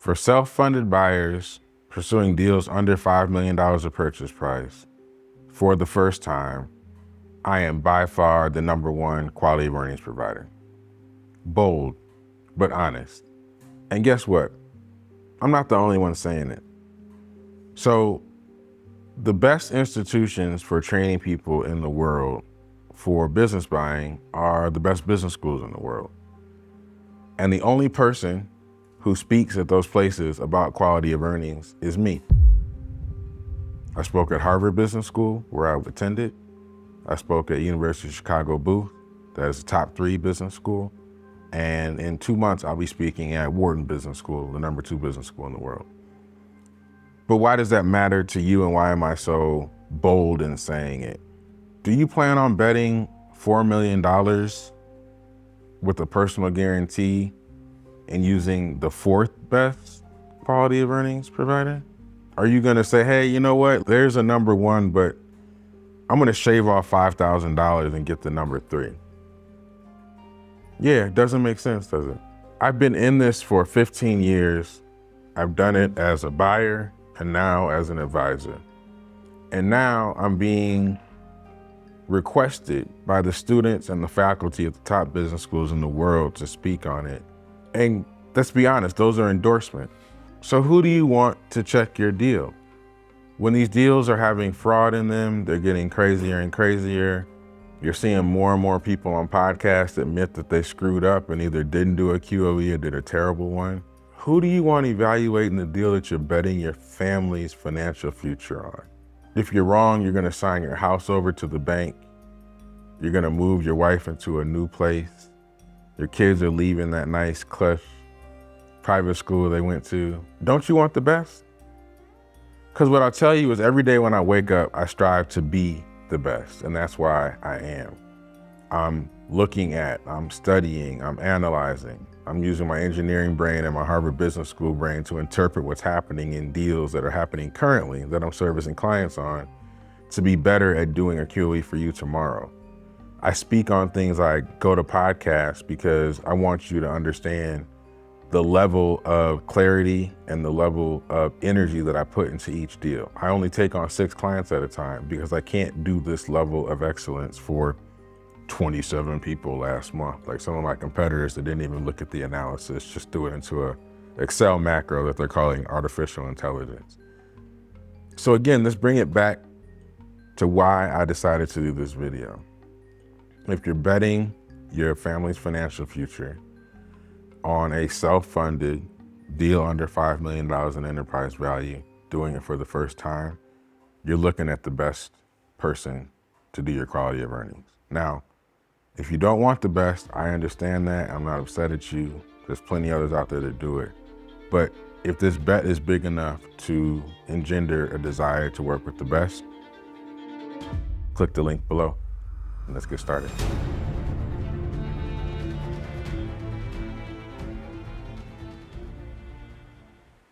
For self-funded buyers pursuing deals under $5 million of purchase price for the first time, I am by far the #1 quality of earnings provider. Bold, but honest. And guess what? I'm not the only one saying it. So the best institutions for training people in the world for business buying are the best business schools in the world. And the only person who speaks at those places about quality of earnings is me. I spoke at Harvard Business School, where I attended. I spoke at University of Chicago Booth, that is a top 3 business school. And in 2 months, I'll be speaking at Wharton Business School, the #2 business school in the world. But why does that matter to you, and why am I so bold in saying it? Do you plan on betting $4 million with a personal guarantee and using the 4th best quality of earnings provider? Are you gonna say, hey, you know what? There's a #1, but I'm gonna shave off $5,000 and get the #3. Yeah, it doesn't make sense, does it? I've been in this for 15 years. I've done it as a buyer and now as an advisor. And now I'm being requested by the students and the faculty at the top business schools in the world to speak on it. And let's be honest, those are endorsements. So who do you want to check your deal? When these deals are having fraud in them, they're getting crazier and crazier. You're seeing more and more people on podcasts admit that they screwed up and either didn't do a QoE or did a terrible one. Who do you want evaluating the deal that you're betting your family's financial future on? If you're wrong, you're gonna sign your house over to the bank. You're gonna move your wife into a new place. Your kids are leaving that nice cush private school they went to. Don't you want the best? Because what I'll tell you is every day when I wake up, I strive to be the best, and that's why I am. I'm looking at, I'm studying, I'm analyzing. I'm using my engineering brain and my Harvard Business School brain to interpret what's happening in deals that are happening currently that I'm servicing clients on to be better at doing a QoE for you tomorrow. I speak on things like go to podcasts because I want you to understand the level of clarity and the level of energy that I put into each deal. I only take on 6 clients at a time because I can't do this level of excellence for 27 people last month. Like some of my competitors that didn't even look at the analysis, just threw it into a Excel macro that they're calling artificial intelligence. So again, let's bring it back to why I decided to do this video. If you're betting your family's financial future on a self-funded deal under $5 million in enterprise value, doing it for the first time, you're looking at the best person to do your quality of earnings. Now, if you don't want the best, I understand that. I'm not upset at you. There's plenty others out there that do it. But if this bet is big enough to engender a desire to work with the best, click the link below and let's get started.